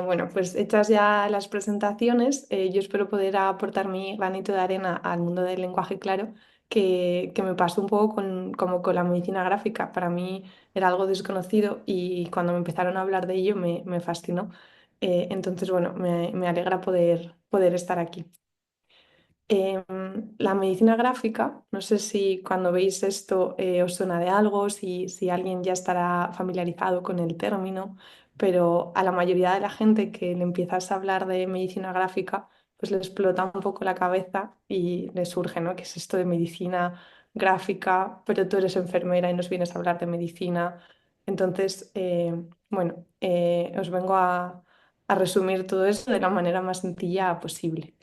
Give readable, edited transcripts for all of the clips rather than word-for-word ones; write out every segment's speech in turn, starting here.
Bueno, pues hechas ya las presentaciones, yo espero poder aportar mi granito de arena al mundo del lenguaje claro, que me pasó un poco como con la medicina gráfica. Para mí era algo desconocido y cuando me empezaron a hablar de ello me fascinó. Entonces, bueno, me alegra poder estar aquí. La medicina gráfica, no sé si cuando veis esto os suena de algo, si alguien ya estará familiarizado con el término, pero a la mayoría de la gente que le empiezas a hablar de medicina gráfica, pues le explota un poco la cabeza y le surge, ¿no? ¿Qué es esto de medicina gráfica? Pero tú eres enfermera y nos vienes a hablar de medicina. Entonces, bueno, os vengo a resumir todo eso de la manera más sencilla posible.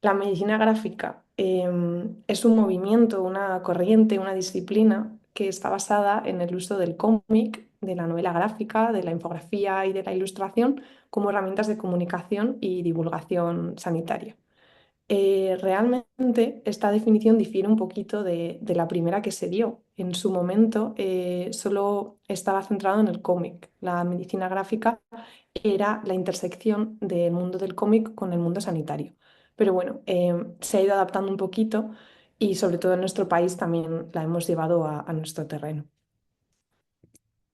La medicina gráfica es un movimiento, una corriente, una disciplina que está basada en el uso del cómic, de la novela gráfica, de la infografía y de la ilustración como herramientas de comunicación y divulgación sanitaria. Realmente esta definición difiere un poquito de la primera que se dio. En su momento solo estaba centrado en el cómic. La medicina gráfica era la intersección del mundo del cómic con el mundo sanitario. Pero bueno, se ha ido adaptando un poquito y sobre todo en nuestro país también la hemos llevado a nuestro terreno.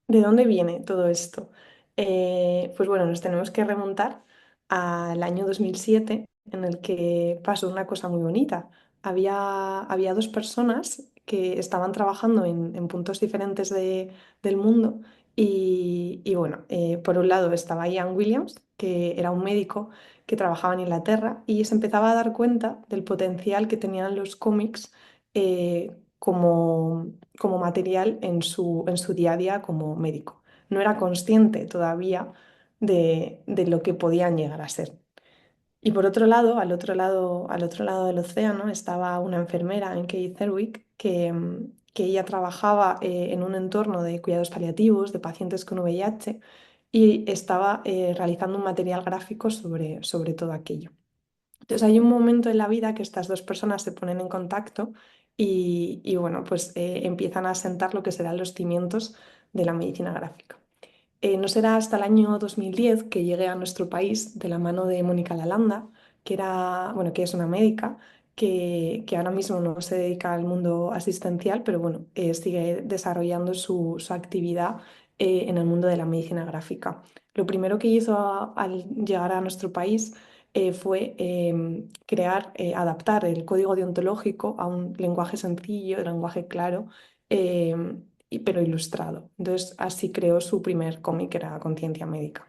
¿De dónde viene todo esto? Pues bueno, nos tenemos que remontar al año 2007, en el que pasó una cosa muy bonita. Había dos personas que estaban trabajando en puntos diferentes del mundo y bueno, por un lado estaba Ian Williams, que era un médico que trabajaba en Inglaterra y se empezaba a dar cuenta del potencial que tenían los cómics como material en su día a día como médico. No era consciente todavía de lo que podían llegar a ser. Y por otro lado, al otro lado del océano, estaba una enfermera en Keith Erwick que ella trabajaba en un entorno de cuidados paliativos de pacientes con VIH y estaba realizando un material gráfico sobre todo aquello. Entonces hay un momento en la vida que estas dos personas se ponen en contacto y bueno, pues empiezan a sentar lo que serán los cimientos de la medicina gráfica. No será hasta el año 2010 que llegue a nuestro país de la mano de Mónica Lalanda, bueno, que es una médica que ahora mismo no se dedica al mundo asistencial, pero bueno, sigue desarrollando su actividad en el mundo de la medicina gráfica. Lo primero que hizo al llegar a nuestro país fue adaptar el código deontológico a un lenguaje sencillo, lenguaje claro, pero ilustrado. Entonces, así creó su primer cómic, que era Conciencia Médica.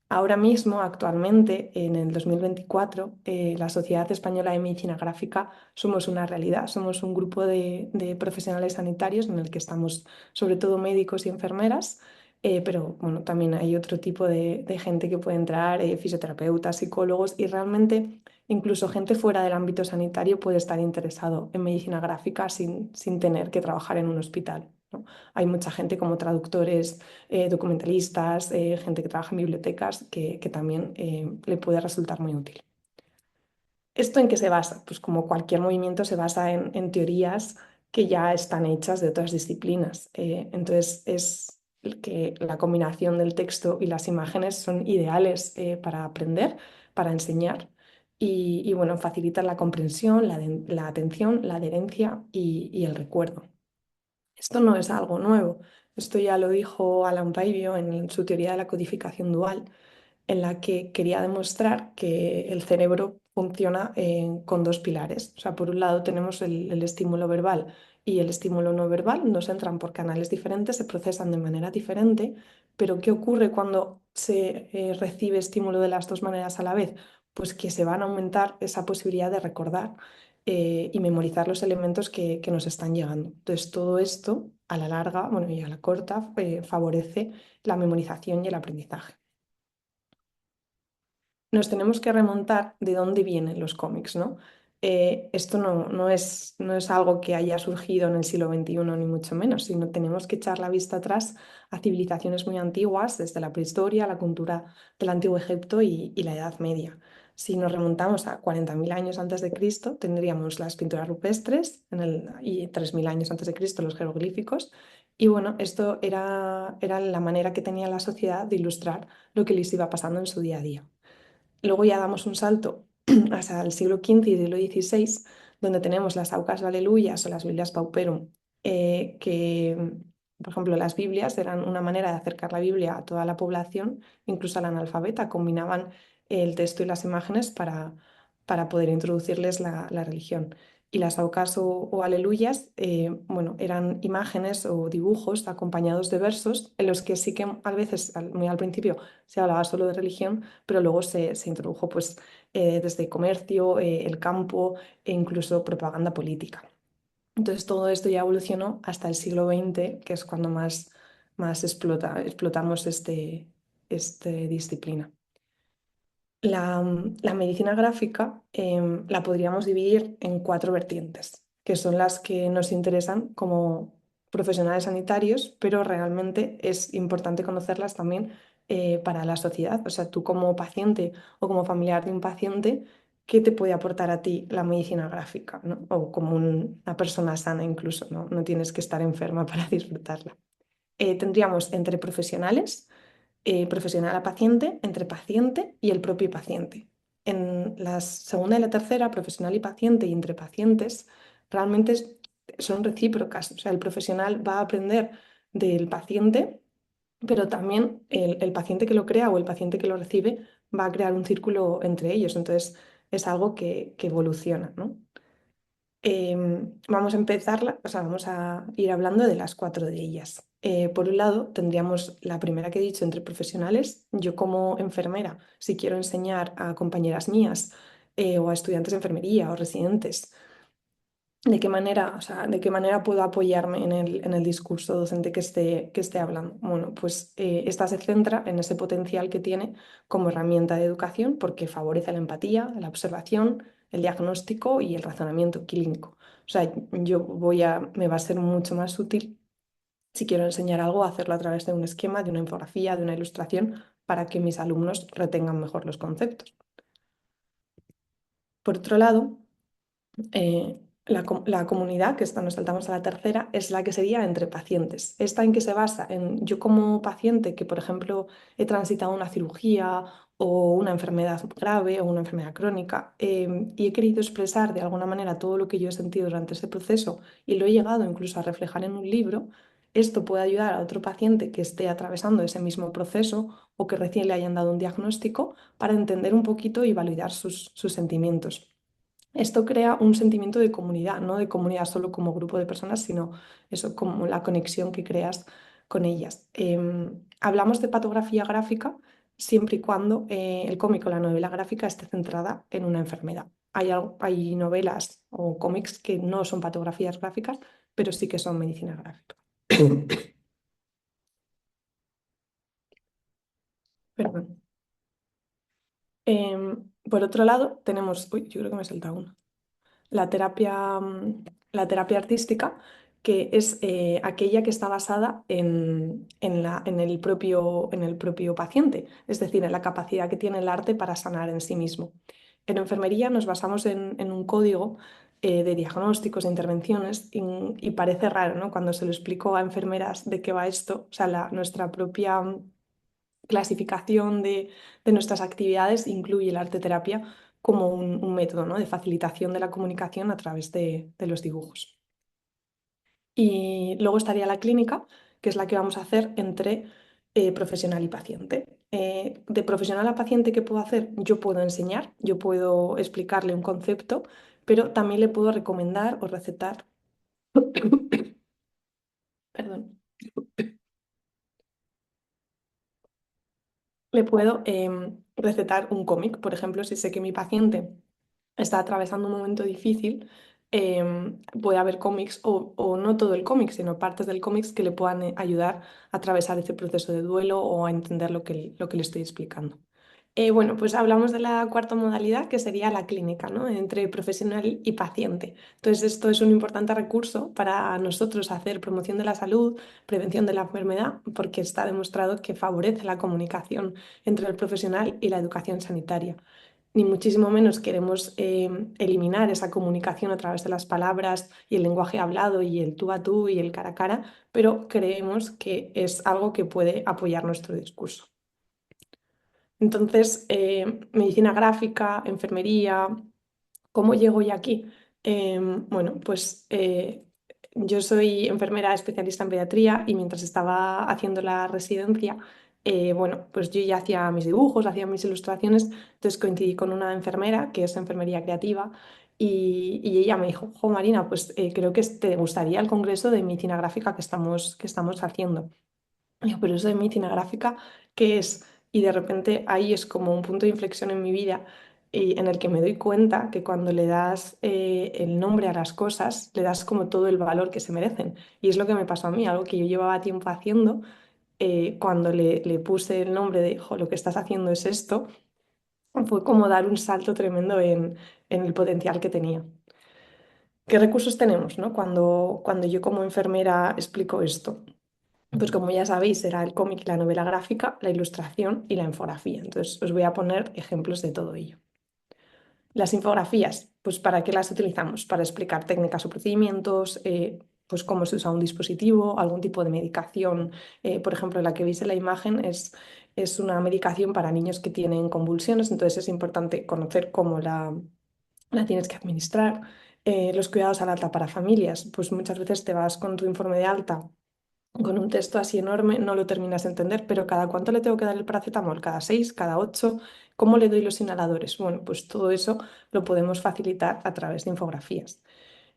Ahora mismo, actualmente, en el 2024, la Sociedad Española de Medicina Gráfica somos una realidad, somos un grupo de profesionales sanitarios en el que estamos sobre todo médicos y enfermeras, pero bueno, también hay otro tipo de gente que puede entrar, fisioterapeutas, psicólogos y realmente incluso gente fuera del ámbito sanitario puede estar interesado en medicina gráfica sin tener que trabajar en un hospital, ¿no? Hay mucha gente como traductores, documentalistas, gente que trabaja en bibliotecas, que también le puede resultar muy útil. ¿Esto en qué se basa? Pues como cualquier movimiento se basa en teorías que ya están hechas de otras disciplinas. Entonces es que la combinación del texto y las imágenes son ideales para aprender, para enseñar y, bueno, facilitan la comprensión, la atención, la adherencia y el recuerdo. Esto no es algo nuevo. Esto ya lo dijo Alan Paivio en su teoría de la codificación dual, en la que quería demostrar que el cerebro funciona con dos pilares. O sea, por un lado tenemos el estímulo verbal y el estímulo no verbal, nos entran por canales diferentes, se procesan de manera diferente, pero ¿qué ocurre cuando se recibe estímulo de las dos maneras a la vez? Pues que se van a aumentar esa posibilidad de recordar y memorizar los elementos que nos están llegando. Entonces, todo esto a la larga, bueno, y a la corta, favorece la memorización y el aprendizaje. Nos tenemos que remontar de dónde vienen los cómics, ¿no? Esto no es algo que haya surgido en el siglo XXI, ni mucho menos, sino tenemos que echar la vista atrás a civilizaciones muy antiguas, desde la prehistoria, la cultura del Antiguo Egipto y la Edad Media. Si nos remontamos a 40.000 años antes de Cristo, tendríamos las pinturas rupestres y 3.000 años antes de Cristo los jeroglíficos Y bueno, esto era la manera que tenía la sociedad de ilustrar lo que les iba pasando en su día a día. Luego ya damos un salto hasta el siglo XV y siglo XVI, donde tenemos las Aucas Aleluyas o las Biblias Pauperum, que, por ejemplo, las Biblias eran una manera de acercar la Biblia a toda la población, incluso al analfabeta, combinaban el texto y las imágenes para poder introducirles la religión. Y las Aucas o Aleluyas, bueno, eran imágenes o dibujos acompañados de versos en los que sí que a veces, muy al principio, se hablaba solo de religión, pero luego se introdujo pues, desde comercio, el campo e incluso propaganda política. Entonces todo esto ya evolucionó hasta el siglo XX, que es cuando más explotamos este disciplina. La medicina gráfica la podríamos dividir en cuatro vertientes, que son las que nos interesan como profesionales sanitarios, pero realmente es importante conocerlas también para la sociedad. O sea, tú como paciente o como familiar de un paciente, ¿qué te puede aportar a ti la medicina gráfica, ¿no? O como una persona sana incluso, ¿no? No tienes que estar enferma para disfrutarla. Tendríamos entre profesionales, profesional a paciente, entre paciente y el propio paciente. En la segunda y la tercera, profesional y paciente y entre pacientes, realmente son recíprocas. O sea, el profesional va a aprender del paciente, pero también el paciente que lo crea o el paciente que lo recibe va a crear un círculo entre ellos. Entonces, es algo que evoluciona, ¿no? Vamos a empezarla, o sea, vamos a ir hablando de las cuatro de ellas. Por un lado, tendríamos la primera que he dicho entre profesionales. Yo como enfermera, si quiero enseñar a compañeras mías o a estudiantes de enfermería o residentes, ¿de qué manera, o sea, de qué manera puedo apoyarme en el discurso docente que esté hablando? Bueno, pues esta se centra en ese potencial que tiene como herramienta de educación porque favorece la empatía, la observación, el diagnóstico y el razonamiento clínico. O sea, me va a ser mucho más útil si quiero enseñar algo, hacerlo a través de un esquema, de una infografía, de una ilustración, para que mis alumnos retengan mejor los conceptos. Por otro lado, la comunidad, que esta nos saltamos a la tercera, es la que sería entre pacientes. ¿Esta en qué se basa? En yo como paciente que, por ejemplo, he transitado una cirugía o una enfermedad grave o una enfermedad crónica y he querido expresar de alguna manera todo lo que yo he sentido durante ese proceso y lo he llegado incluso a reflejar en un libro. Esto puede ayudar a otro paciente que esté atravesando ese mismo proceso o que recién le hayan dado un diagnóstico para entender un poquito y validar sus sentimientos. Esto crea un sentimiento de comunidad, no de comunidad solo como grupo de personas, sino eso como la conexión que creas con ellas. Hablamos de patografía gráfica siempre y cuando el cómic o la novela gráfica esté centrada en una enfermedad. Hay novelas o cómics que no son patografías gráficas, pero sí que son medicina gráfica. Perdón. Por otro lado, tenemos, uy, yo creo que me he saltado uno. La terapia artística, que es aquella que está basada en el propio paciente, es decir, en la capacidad que tiene el arte para sanar en sí mismo. En enfermería nos basamos en un código de diagnósticos, de intervenciones, y parece raro, ¿no? Cuando se lo explico a enfermeras de qué va esto, o sea, nuestra propia clasificación de nuestras actividades incluye la arte terapia como un método, ¿no? de facilitación de la comunicación a través de los dibujos. Y luego estaría la clínica, que es la que vamos a hacer entre profesional y paciente. De profesional a paciente, ¿qué puedo hacer? Yo puedo enseñar, yo puedo explicarle un concepto, pero también le puedo recomendar o recetar, perdón, le puedo recetar un cómic. Por ejemplo, si sé que mi paciente está atravesando un momento difícil, puede haber cómics, o no todo el cómic, sino partes del cómic que le puedan ayudar a atravesar ese proceso de duelo o a entender lo que le estoy explicando. Bueno, pues hablamos de la cuarta modalidad, que sería la clínica, ¿no? Entre profesional y paciente. Entonces, esto es un importante recurso para nosotros hacer promoción de la salud, prevención de la enfermedad, porque está demostrado que favorece la comunicación entre el profesional y la educación sanitaria. ni muchísimo menos queremos eliminar esa comunicación a través de las palabras y el lenguaje hablado y el tú a tú y el cara a cara, pero creemos que es algo que puede apoyar nuestro discurso. Entonces, medicina gráfica, enfermería, ¿cómo llego ya aquí? Bueno, pues yo soy enfermera especialista en pediatría y mientras estaba haciendo la residencia, bueno, pues yo ya hacía mis dibujos, hacía mis ilustraciones, entonces coincidí con una enfermera que es enfermería creativa y ella me dijo, jo Marina, pues creo que te gustaría el congreso de medicina gráfica que estamos haciendo. Digo, pero eso de medicina gráfica, ¿qué es? Y de repente ahí es como un punto de inflexión en mi vida en el que me doy cuenta que cuando le das el nombre a las cosas, le das como todo el valor que se merecen. Y es lo que me pasó a mí, algo que yo llevaba tiempo haciendo, cuando le puse el nombre de, jo, lo que estás haciendo es esto, fue como dar un salto tremendo en el potencial que tenía. ¿Qué recursos tenemos, no? Cuando yo como enfermera explico esto. Pues como ya sabéis, será el cómic, la novela gráfica, la ilustración y la infografía. Entonces os voy a poner ejemplos de todo ello. Las infografías, pues ¿para qué las utilizamos? Para explicar técnicas o procedimientos, pues cómo se usa un dispositivo, algún tipo de medicación. Por ejemplo, la que veis en la imagen es una medicación para niños que tienen convulsiones, entonces es importante conocer cómo la tienes que administrar. Los cuidados al alta para familias, pues muchas veces te vas con tu informe de alta con un texto así enorme, no lo terminas de entender, pero ¿cada cuánto le tengo que dar el paracetamol? ¿Cada 6? ¿Cada 8? ¿Cómo le doy los inhaladores? Bueno, pues todo eso lo podemos facilitar a través de infografías.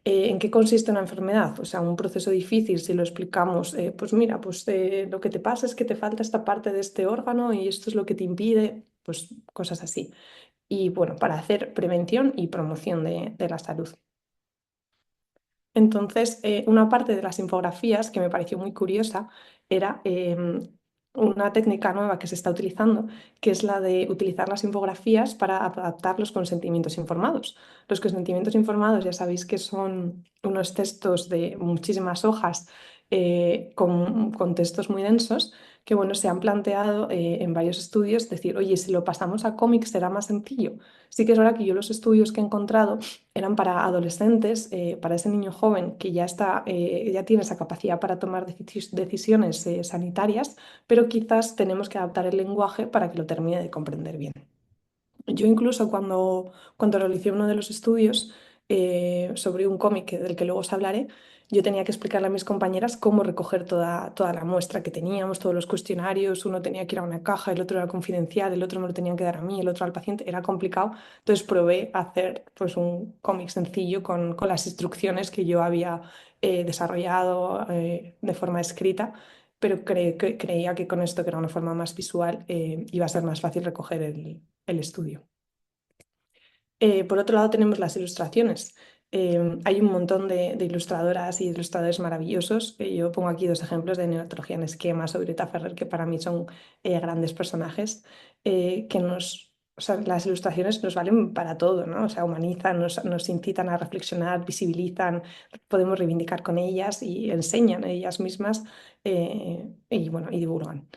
¿En qué consiste una enfermedad? O sea, un proceso difícil, si lo explicamos, pues mira, pues lo que te pasa es que te falta esta parte de este órgano y esto es lo que te impide, pues cosas así. Y bueno, para hacer prevención y promoción de la salud. Entonces, una parte de las infografías que me pareció muy curiosa era una técnica nueva que se está utilizando, que es la de utilizar las infografías para adaptar los consentimientos informados. Los consentimientos informados ya sabéis que son unos textos de muchísimas hojas con textos muy densos que bueno, se han planteado en varios estudios decir, oye, si lo pasamos a cómics será más sencillo. Sí que es verdad que yo los estudios que he encontrado eran para adolescentes, para ese niño joven que ya está, ya tiene esa capacidad para tomar decisiones sanitarias, pero quizás tenemos que adaptar el lenguaje para que lo termine de comprender bien. Yo incluso cuando realicé uno de los estudios sobre un cómic del que luego os hablaré, yo tenía que explicarle a mis compañeras cómo recoger toda la muestra que teníamos, todos los cuestionarios, uno tenía que ir a una caja, el otro era confidencial, el otro me lo tenían que dar a mí, el otro al paciente, era complicado. Entonces probé hacer pues, un cómic sencillo con las instrucciones que yo había desarrollado de forma escrita, pero creía que con esto, que era una forma más visual, iba a ser más fácil recoger el estudio. Por otro lado tenemos las ilustraciones. Hay un montón de ilustradoras y ilustradores maravillosos. Yo pongo aquí dos ejemplos de Neonatología en Esquemas o Greta Ferrer, que para mí son grandes personajes o sea, las ilustraciones nos valen para todo, ¿no? O sea, humanizan, nos incitan a reflexionar, visibilizan, podemos reivindicar con ellas y enseñan a ellas mismas y, bueno, y divulgan.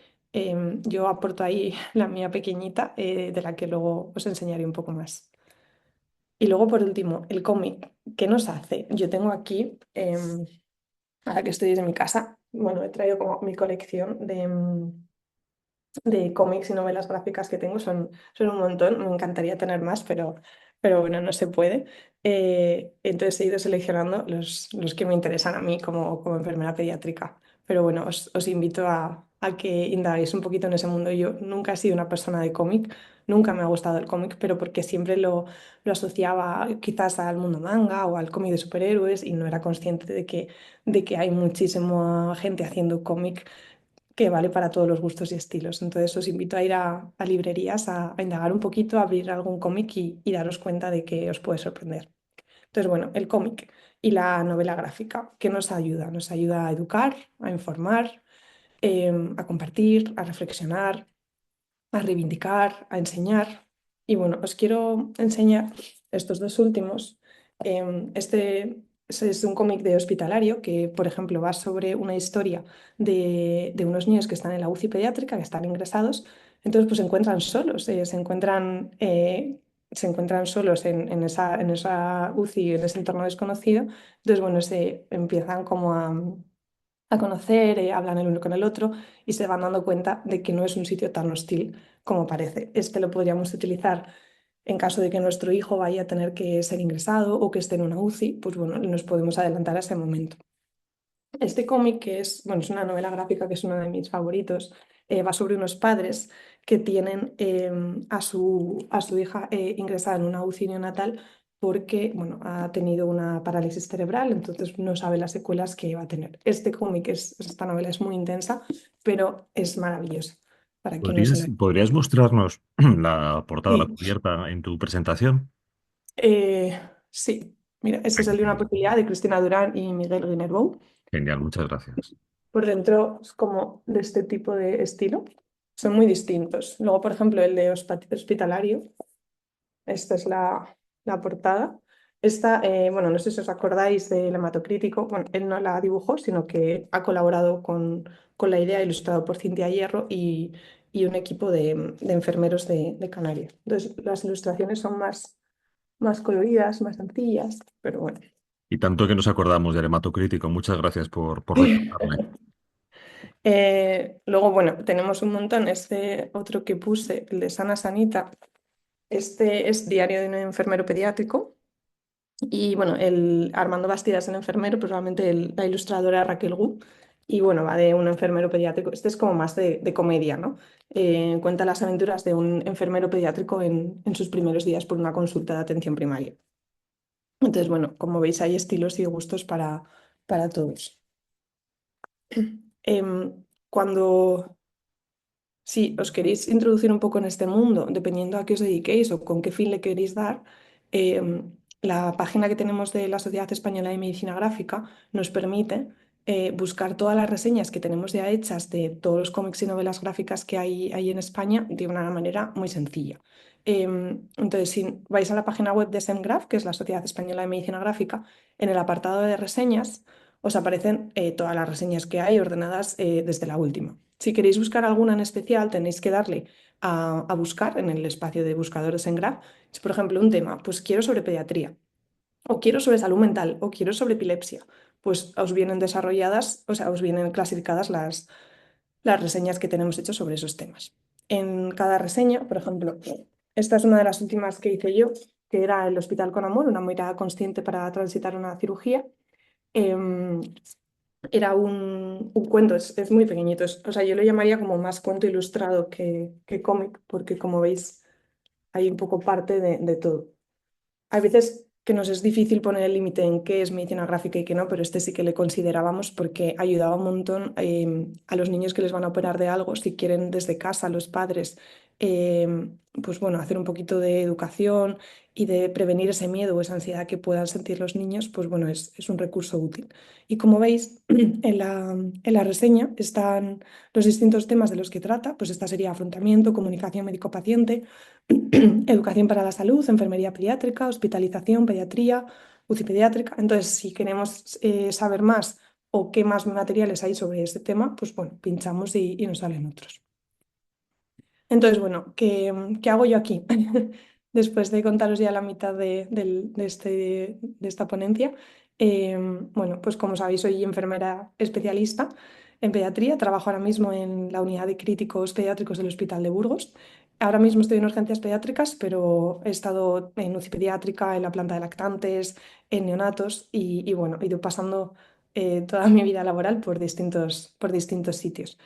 Yo aporto ahí la mía pequeñita, de la que luego os enseñaré un poco más. Y luego, por último, el cómic. ¿Qué nos hace? Yo tengo aquí, ahora que estoy desde mi casa, bueno, he traído como mi colección de cómics y novelas gráficas que tengo, son un montón. Me encantaría tener más, pero bueno, no se puede. Entonces he ido seleccionando los que me interesan a mí como enfermera pediátrica. Pero bueno, os invito a que indaguéis un poquito en ese mundo. Yo nunca he sido una persona de cómic, nunca me ha gustado el cómic, pero porque siempre lo asociaba quizás al mundo manga o al cómic de superhéroes y no era consciente de que hay muchísima gente haciendo cómic que vale para todos los gustos y estilos. Entonces os invito a ir a librerías a indagar un poquito, a abrir algún cómic y daros cuenta de que os puede sorprender. Entonces, bueno, el cómic y la novela gráfica, ¿qué nos ayuda? Nos ayuda a educar, a informar, a compartir, a reflexionar, a reivindicar, a enseñar. Y bueno, os quiero enseñar estos dos últimos. Este es un cómic de Hospitalario que, por ejemplo, va sobre una historia de unos niños que están en la UCI pediátrica, que están ingresados. Entonces, pues se encuentran solos, se encuentran se encuentran solos en esa UCI, en ese entorno desconocido. Entonces, bueno, se empiezan como a conocer, hablan el uno con el otro y se van dando cuenta de que no es un sitio tan hostil como parece. Este lo podríamos utilizar en caso de que nuestro hijo vaya a tener que ser ingresado o que esté en una UCI, pues bueno, nos podemos adelantar a ese momento. Este cómic, que es, bueno, es una novela gráfica que es uno de mis favoritos, va sobre unos padres que tienen a su hija ingresada en una UCI neonatal porque, bueno, ha tenido una parálisis cerebral, entonces no sabe las secuelas que va a tener. Este cómic, esta novela es muy intensa, pero es maravillosa, para quien no se la... ¿Podrías mostrarnos la portada, la Sí, cubierta en tu presentación? eh, sí. Mira, este es el de una posibilidad de Cristina Durán y Miguel Guinerbou. Genial, muchas gracias. Por dentro es como de este tipo de estilo. Son muy distintos. Luego, por ejemplo, el de hospitalario. Esta es la portada. Esta, bueno, no sé si os acordáis del hematocrítico. Bueno, él no la dibujó, sino que ha colaborado con la idea, ilustrado por Cintia Hierro y un equipo de enfermeros de Canarias. Entonces, las ilustraciones son más coloridas, más sencillas, pero bueno. Y tanto que nos acordamos del hematocrítico, muchas gracias por recordarme. Luego, bueno, tenemos un montón. Este otro que puse, el de Sana Sanita, este es Diario de un enfermero pediátrico. Y bueno, el Armando Bastidas, el enfermero, pues realmente la ilustradora Raquel Gu. Y bueno, va de un enfermero pediátrico. Este es como más de comedia, ¿no? Cuenta las aventuras de un enfermero pediátrico en sus primeros días por una consulta de atención primaria. Entonces, bueno, como veis, hay estilos y gustos para todos. Cuando si os queréis introducir un poco en este mundo, dependiendo a qué os dediquéis o con qué fin le queréis dar, la página que tenemos de la Sociedad Española de Medicina Gráfica nos permite buscar todas las reseñas que tenemos ya hechas de todos los cómics y novelas gráficas que hay en España de una manera muy sencilla. Entonces, si vais a la página web de SEMGRAPH, que es la Sociedad Española de Medicina Gráfica, en el apartado de reseñas os aparecen todas las reseñas que hay ordenadas desde la última. Si queréis buscar alguna en especial, tenéis que darle a buscar en el espacio de buscadores en Graph. Si, por ejemplo, un tema, pues quiero sobre pediatría, o quiero sobre salud mental, o quiero sobre epilepsia, pues os vienen desarrolladas, o sea, os vienen clasificadas las reseñas que tenemos hechas sobre esos temas. En cada reseña, por ejemplo, esta es una de las últimas que hice yo, que era El Hospital con Amor, una mirada consciente para transitar una cirugía. Em, Era un cuento, es muy pequeñito. O sea, yo lo llamaría como más cuento ilustrado que cómic, porque como veis, hay un poco parte de todo. Hay veces que nos es difícil poner el límite en qué es medicina gráfica y qué no, pero este sí que le considerábamos porque ayudaba un montón a los niños que les van a operar de algo, si quieren desde casa, los padres, pues bueno, hacer un poquito de educación y de prevenir ese miedo o esa ansiedad que puedan sentir los niños, pues bueno, es un recurso útil. Y como veis, en la reseña están los distintos temas de los que trata, pues esta sería afrontamiento, comunicación médico-paciente, educación para la salud, enfermería pediátrica, hospitalización, pediatría, UCI pediátrica. Entonces, si queremos saber más o qué más materiales hay sobre este tema, pues bueno, pinchamos y nos salen otros. Entonces, bueno, ¿qué hago yo aquí? Después de contaros ya la mitad de esta ponencia, bueno, pues como sabéis, soy enfermera especialista en pediatría, trabajo ahora mismo en la unidad de críticos pediátricos del Hospital de Burgos. Ahora mismo estoy en urgencias pediátricas, pero he estado en UCI pediátrica, en la planta de lactantes, en neonatos y bueno, he ido pasando toda mi vida laboral por distintos sitios.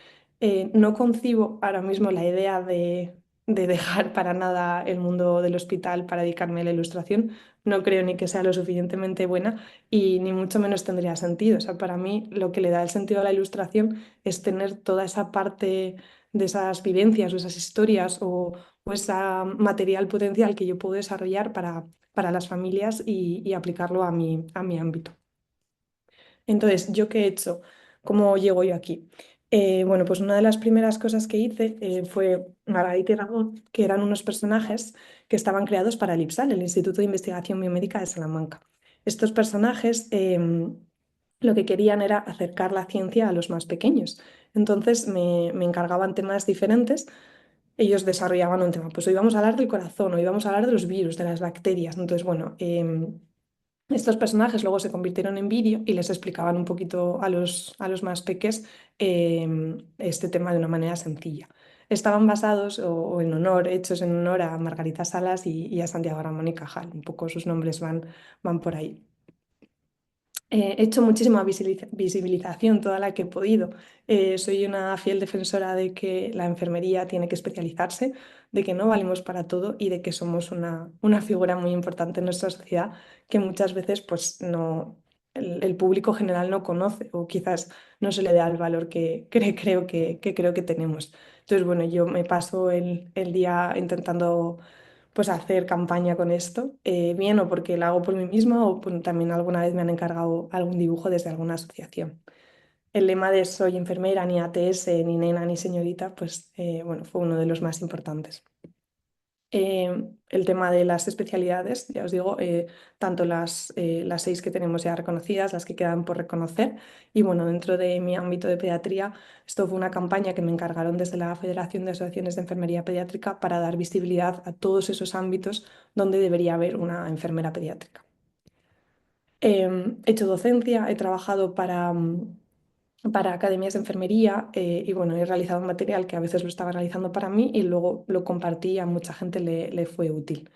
No concibo ahora mismo la idea de dejar para nada el mundo del hospital para dedicarme a la ilustración. No creo ni que sea lo suficientemente buena y ni mucho menos tendría sentido. O sea, para mí lo que le da el sentido a la ilustración es tener toda esa parte de esas vivencias o esas historias o ese material potencial que yo puedo desarrollar para las familias y aplicarlo a mi ámbito. Entonces, ¿yo qué he hecho? ¿Cómo llego yo aquí? Bueno, pues una de las primeras cosas que hice fue Margarita y Ramón, que eran unos personajes que estaban creados para el IPSAL, el Instituto de Investigación Biomédica de Salamanca. Estos personajes lo que querían era acercar la ciencia a los más pequeños. Entonces me encargaban temas diferentes ellos desarrollaban un tema. Pues hoy vamos a hablar del corazón, hoy vamos a hablar de los virus, de las bacterias. Entonces, bueno, estos personajes luego se convirtieron en vídeo y les explicaban un poquito a los más peques este tema de una manera sencilla. Estaban basados o en honor, hechos en honor a Margarita Salas y a Santiago Ramón y Cajal. Un poco sus nombres van por ahí. He hecho muchísima visibilización, toda la que he podido. Soy una fiel defensora de que la enfermería tiene que especializarse, de que no valemos para todo y de que somos una figura muy importante en nuestra sociedad que muchas veces pues, no, el público general no conoce o quizás no se le da el valor que creo que tenemos. Entonces, bueno, yo me paso el día intentando pues hacer campaña con esto, bien o porque la hago por mí misma o también alguna vez me han encargado algún dibujo desde alguna asociación. El lema de soy enfermera, ni ATS, ni nena, ni señorita, pues bueno, fue uno de los más importantes. El tema de las especialidades, ya os digo, tanto las 6 que tenemos ya reconocidas, las que quedan por reconocer, y bueno, dentro de mi ámbito de pediatría, esto fue una campaña que me encargaron desde la Federación de Asociaciones de Enfermería Pediátrica para dar visibilidad a todos esos ámbitos donde debería haber una enfermera pediátrica. He hecho docencia, he trabajado para academias de enfermería y bueno, he realizado un material que a veces lo estaba realizando para mí y luego lo compartí y a mucha gente le fue útil.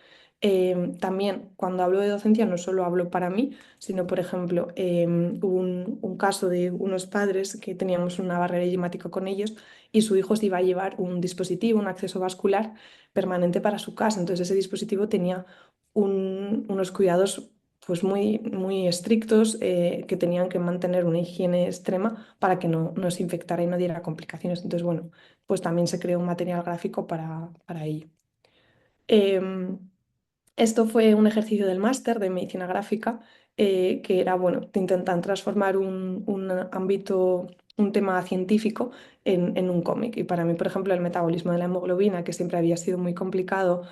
También cuando hablo de docencia no solo hablo para mí, sino por ejemplo, hubo un caso de unos padres que teníamos una barrera idiomática con ellos y su hijo se iba a llevar un dispositivo, un acceso vascular permanente para su casa. Entonces ese dispositivo tenía unos cuidados pues muy estrictos que tenían que mantener una higiene extrema para que no se infectara y no diera complicaciones. Entonces, bueno, pues también se creó un material gráfico para ello. Em, Esto fue un ejercicio del máster de medicina gráfica, que era, bueno, te intentan transformar un ámbito, un tema científico en un cómic. Y para mí, por ejemplo, el metabolismo de la hemoglobina, que siempre había sido muy complicado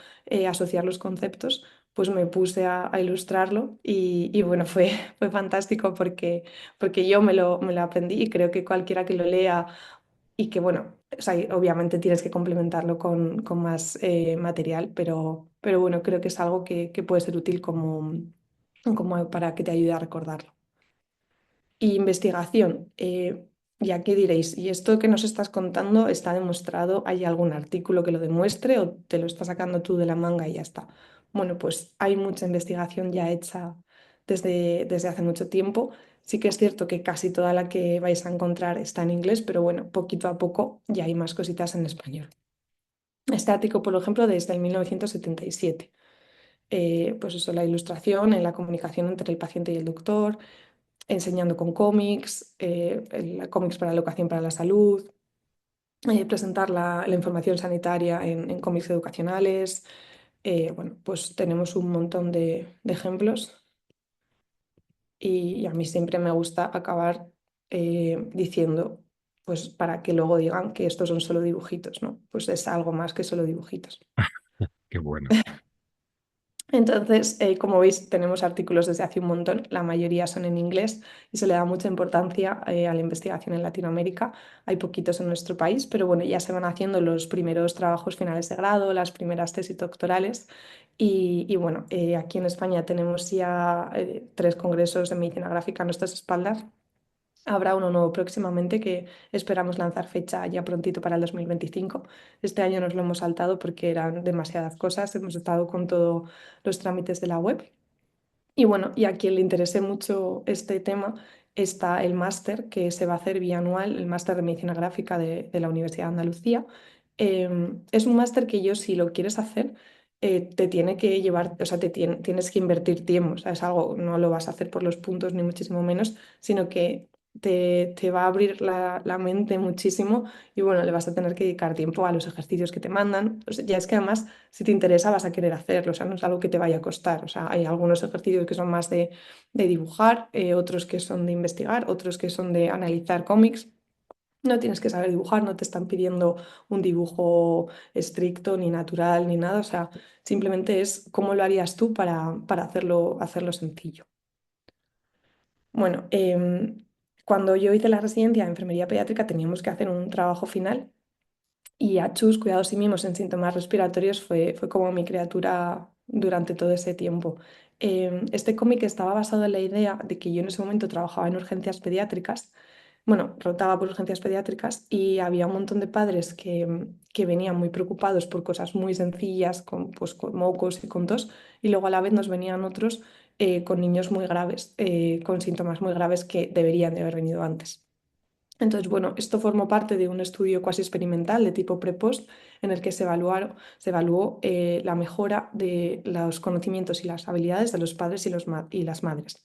asociar los conceptos, pues me puse a ilustrarlo y bueno, fue fantástico porque yo me lo aprendí y creo que cualquiera que lo lea y que bueno, o sea, y obviamente tienes que complementarlo con más material, pero bueno, creo que es algo que puede ser útil como para que te ayude a recordarlo. Y investigación, ya que diréis, ¿y esto que nos estás contando está demostrado? ¿Hay algún artículo que lo demuestre o te lo estás sacando tú de la manga y ya está? Bueno, pues hay mucha investigación ya hecha desde hace mucho tiempo. Sí que es cierto que casi toda la que vais a encontrar está en inglés, pero bueno, poquito a poco ya hay más cositas en español. Este artículo, por ejemplo, desde el 1977. Pues eso, la ilustración en la comunicación entre el paciente y el doctor, enseñando con cómics, cómics para la educación para la salud, presentar la información sanitaria en cómics educacionales. Bueno, pues tenemos un montón de ejemplos y a mí siempre me gusta acabar diciendo, pues para que luego digan que estos son solo dibujitos, ¿no? Pues es algo más que solo dibujitos. Qué bueno. Entonces, como veis, tenemos artículos desde hace un montón, la mayoría son en inglés y se le da mucha importancia a la investigación en Latinoamérica. Hay poquitos en nuestro país, pero bueno, ya se van haciendo los primeros trabajos finales de grado, las primeras tesis doctorales y bueno, aquí en España tenemos ya 3 congresos de medicina gráfica a nuestras espaldas. Habrá uno nuevo próximamente que esperamos lanzar fecha ya prontito para el 2025. Este año nos lo hemos saltado porque eran demasiadas cosas. Hemos estado con todos los trámites de la web. Y bueno, y a quien le interese mucho este tema está el máster que se va a hacer bianual, el máster de medicina gráfica de la Universidad de Andalucía. Es un máster que yo, si lo quieres hacer, te tiene que llevar, o sea, tienes que invertir tiempo. O sea, es algo, no lo vas a hacer por los puntos ni muchísimo menos, sino que te va a abrir la mente muchísimo y bueno, le vas a tener que dedicar tiempo a los ejercicios que te mandan. O sea, ya es que además si te interesa vas a querer hacerlo, o sea, no es algo que te vaya a costar. O sea, hay algunos ejercicios que son más de dibujar, otros que son de investigar, otros que son de analizar cómics. No tienes que saber dibujar, no te están pidiendo un dibujo estricto, ni natural, ni nada. O sea, simplemente es cómo lo harías tú para hacerlo sencillo. Bueno, cuando yo hice la residencia de enfermería pediátrica teníamos que hacer un trabajo final Y Achus, Cuidados y Mimos en Síntomas Respiratorios, fue como mi criatura durante todo ese tiempo. Este cómic estaba basado en la idea de que yo en ese momento trabajaba en urgencias pediátricas, bueno, rotaba por urgencias pediátricas y había un montón de padres que venían muy preocupados por cosas muy sencillas, pues, con mocos y con tos, y luego a la vez nos venían otros con niños muy graves, con síntomas muy graves que deberían de haber venido antes. Entonces, bueno, esto formó parte de un estudio cuasi experimental de tipo pre-post en el que se evaluó la mejora de los conocimientos y las habilidades de los padres y las madres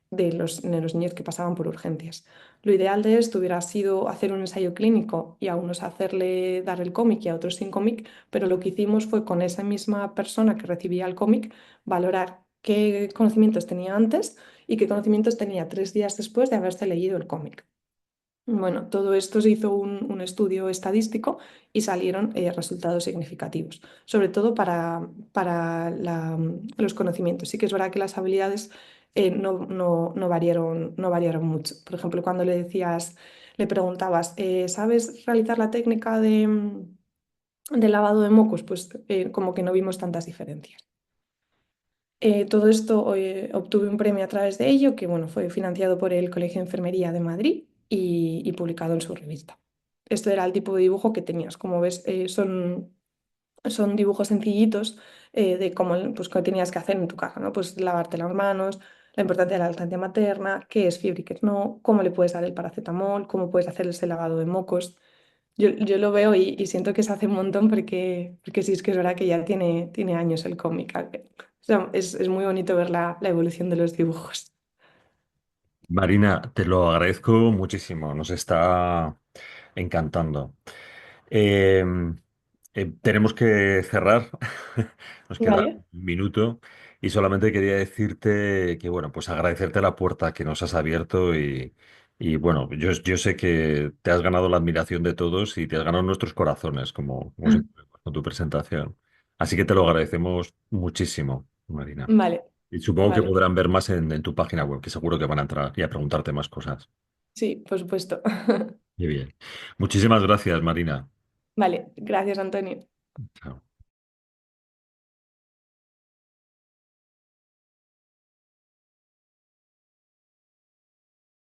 de los niños que pasaban por urgencias. Lo ideal de esto hubiera sido hacer un ensayo clínico y a unos hacerle dar el cómic y a otros sin cómic, pero lo que hicimos fue con esa misma persona que recibía el cómic valorar qué conocimientos tenía antes y qué conocimientos tenía 3 días después de haberse leído el cómic. Bueno, todo esto se hizo un estudio estadístico y salieron resultados significativos, sobre todo para los conocimientos. Sí que es verdad que las habilidades no variaron mucho. Por ejemplo, cuando le preguntabas, ¿sabes realizar la técnica de lavado de mocos? Pues como que no vimos tantas diferencias. Todo esto obtuve un premio a través de ello, que bueno, fue financiado por el Colegio de Enfermería de Madrid y publicado en su revista. Esto era el tipo de dibujo que tenías. Como ves, son dibujos sencillitos de cómo pues, qué tenías que hacer en tu casa, ¿no? Pues lavarte las manos, la importancia de la lactancia materna, qué es fiebre y qué es no, cómo le puedes dar el paracetamol, cómo puedes hacer ese lavado de mocos. Yo lo veo y siento que se hace un montón porque sí es que es verdad que ya tiene años el cómic. O sea, es muy bonito ver la evolución de los dibujos. Marina, te lo agradezco muchísimo, nos está encantando. Eh, tenemos que cerrar, nos queda Vale, un minuto y solamente quería decirte que, bueno, pues agradecerte la puerta que nos has abierto y bueno, yo sé que te has ganado la admiración de todos y te has ganado nuestros corazones, como siempre, con tu presentación. Así que te lo agradecemos muchísimo, Marina. vale, Y supongo que vale. podrán ver más en tu página web, que seguro que van a entrar y a preguntarte más cosas. Sí, por supuesto. Muy bien. Muchísimas gracias, Marina. Vale, gracias, Antonio. Chao.